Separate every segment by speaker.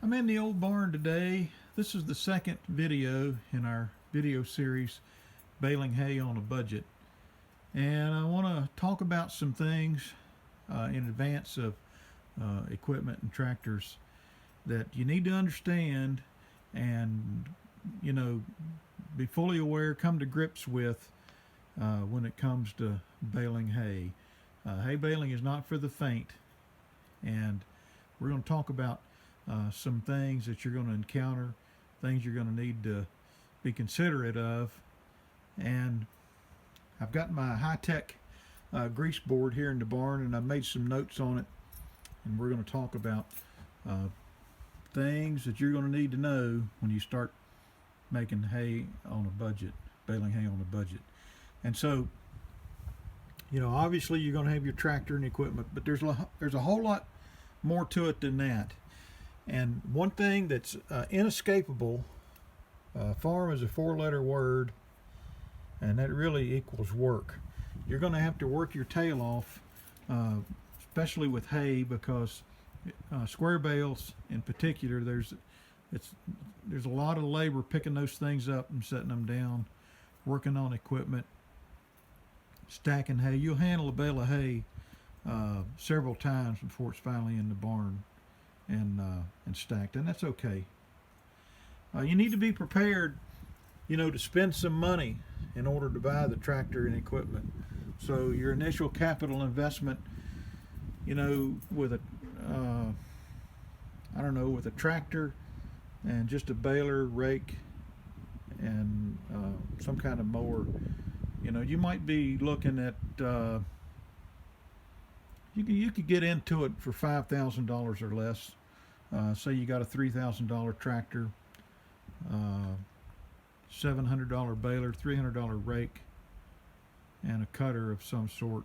Speaker 1: I'm in the old barn today. This is the second video in our video series, Baling Hay on a Budget. And I want to talk about some things in advance of equipment and tractors that you need to understand and, be fully aware, come to grips with when it comes to baling hay. Hay baling is not for the faint, and we're going to talk about some things that you're going to encounter, things you're going to need to be considerate of. And I've got my high-tech grease board here in the barn, and I've made some notes on it, and we're going to talk about things that you're going to need to know when you start making hay on a budget, baling hay on a budget. And so, obviously you're going to have your tractor and equipment, but there's a whole lot more to it than that. And one thing that's inescapable, farm is a four-letter word, and that really equals work. You're going to have to work your tail off, especially with hay, because square bales in particular, there's a lot of labor picking those things up and setting them down, working on equipment, stacking hay. You'll handle a bale of hay several times before it's finally in the barn and stacked, and that's okay. You need to be prepared, to spend some money in order to buy the tractor and equipment. So your initial capital investment, with a with a tractor and just a baler, rake, and some kind of mower, you might be looking at you could get into it for $5,000 or less. Say you got a $3,000 tractor, $700 baler, $300 rake, and a cutter of some sort.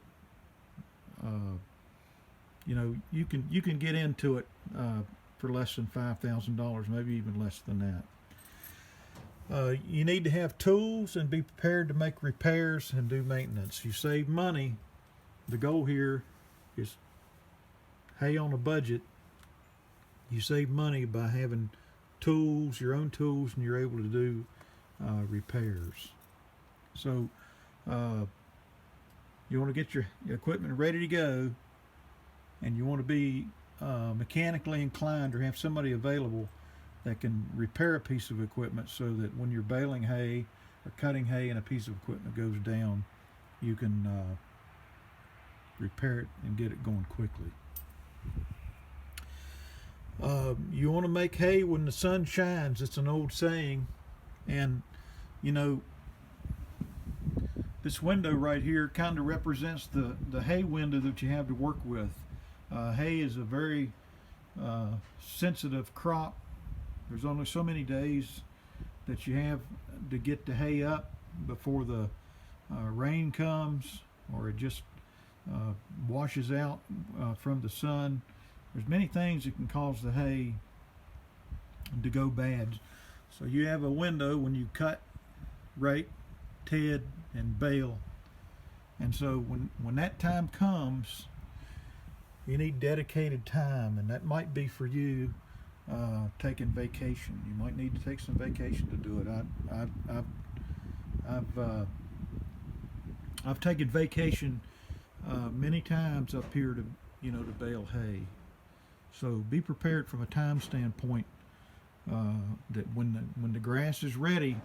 Speaker 1: You can get into it for less than $5,000, maybe even less than that. You need to have tools and be prepared to make repairs and do maintenance. You save money. The goal here is hay on a budget. You save money by having tools, your own tools, and you're able to do repairs. So you want to get your equipment ready to go, and you want to be mechanically inclined or have somebody available that can repair a piece of equipment, so that when you're baling hay or cutting hay and a piece of equipment goes down, you can repair it and get it going quickly. You want to make hay when the sun shines. It's an old saying, and this window right here kind of represents the hay window that you have to work with. Hay is a very sensitive crop. There's only so many days that you have to get the hay up before the rain comes, or it just washes out from the sun. There's many things that can cause the hay to go bad. So you have a window when you cut, rake, ted, and bale. And so when that time comes, you need dedicated time, and that might be for you taking vacation. You might need to take some vacation to do it. I've taken vacation many times up here to bale hay. So be prepared from a time standpoint, that when the grass is ready,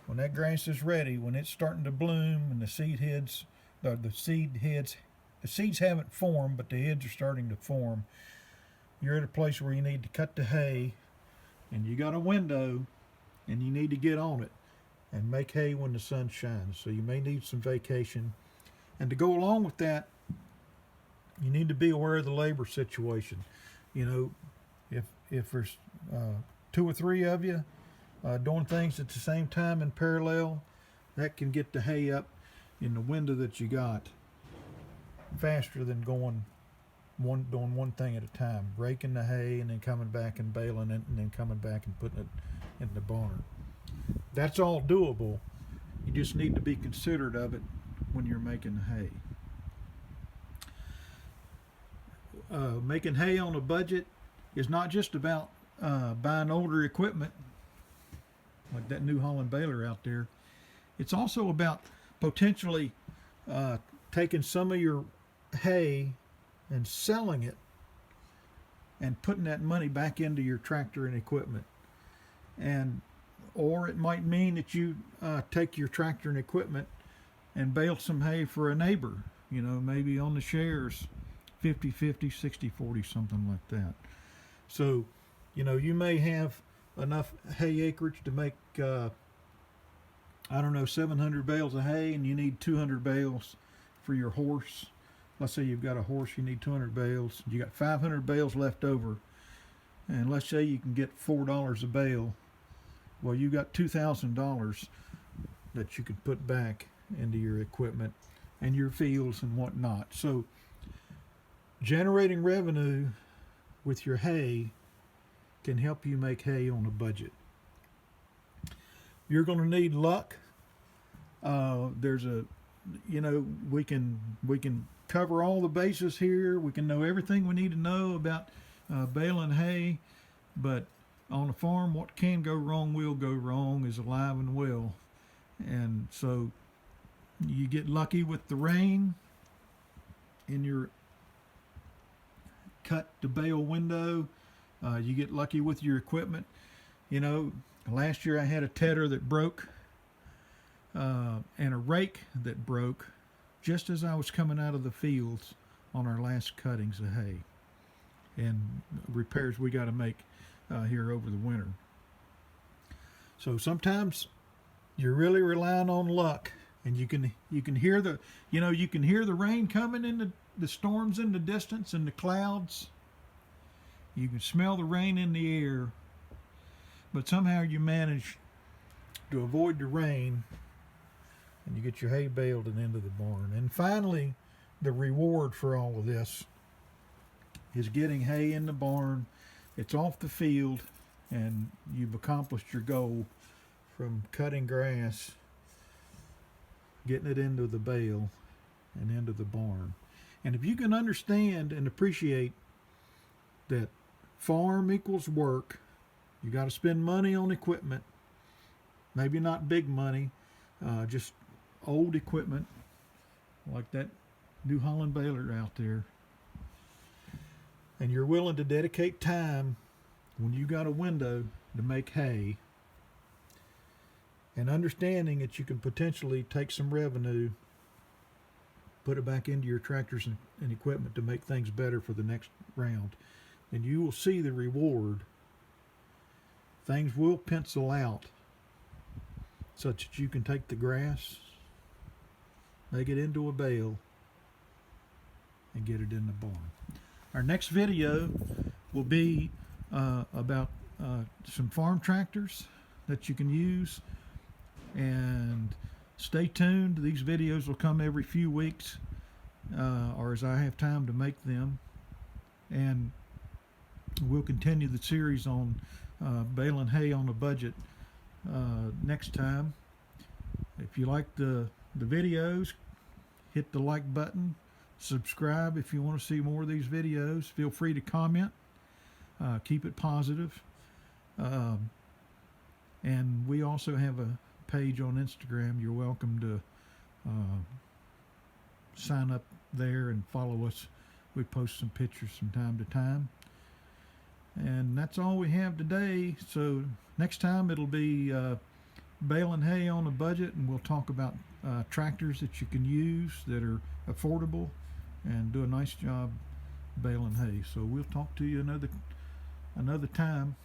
Speaker 1: when it's starting to bloom and the seeds haven't formed, but the heads are starting to form, you're at a place where you need to cut the hay, and you got a window, and you need to get on it and make hay when the sun shines. So you may need some vacation. And to go along with that, you need to be aware of the labor situation. If there's two or three of you doing things at the same time in parallel, that can get the hay up in the window that you got faster than doing one thing at a time, raking the hay and then coming back and baling it and then coming back and putting it in the barn. That's all doable. You just need to be considerate of it when you're making hay. Making hay on a budget is not just about buying older equipment, like that New Holland baler out there, it's also about potentially taking some of your hay and selling it and putting that money back into your tractor and equipment. And or it might mean that you take your tractor and equipment and bale some hay for a neighbor, maybe on the shares, 50-50, 60-40, something like that. So, you may have enough hay acreage to make, 700 bales of hay, and you need 200 bales for your horse. Let's say you've got a horse, you need 200 bales. You got 500 bales left over, and let's say you can get $4 a bale. Well, you got $2,000 that you can put back into your equipment and your fields and whatnot. So generating revenue with your hay can help you make hay on a budget. You're going to need luck. We can cover all the bases here. We can know everything we need to know about baling hay, but on a farm, what can go wrong will go wrong is alive and well. And so you get lucky with the rain in your cut to bale window. You get lucky with your equipment. Last year I had a tedder that broke and a rake that broke just as I was coming out of the fields on our last cuttings of hay and repairs we got to make here over the winter. So sometimes you're really relying on luck, and you can hear the rain coming in the storms in the distance and the clouds. You can smell the rain in the air, but somehow you manage to avoid the rain and you get your hay baled and into the barn. And finally, the reward for all of this is getting hay in the barn. It's off the field, and you've accomplished your goal from cutting grass, getting it into the bale, and into the barn. And if you can understand and appreciate that farm equals work, you got to spend money on equipment, maybe not big money, just old equipment like that New Holland baler out there, and you're willing to dedicate time when you got a window to make hay, and understanding that you can potentially take some revenue, put it back into your tractors and equipment to make things better for the next round, and you will see the reward. Things will pencil out such that you can take the grass, make it into a bale, and get it in the barn. Our next video will be about some farm tractors that you can use, and stay tuned. These videos will come every few weeks or as I have time to make them, and we'll continue the series on baling hay on a budget next time. If you like the videos, hit the like button. Subscribe if you want to see more of these videos. Feel free to comment. Keep it positive. And we also have a page on Instagram. You're welcome to sign up there and follow us. We post some pictures from time to time. And that's all we have today. So next time it'll be baling hay on a budget, and we'll talk about tractors that you can use that are affordable and do a nice job baling hay. So we'll talk to you another time.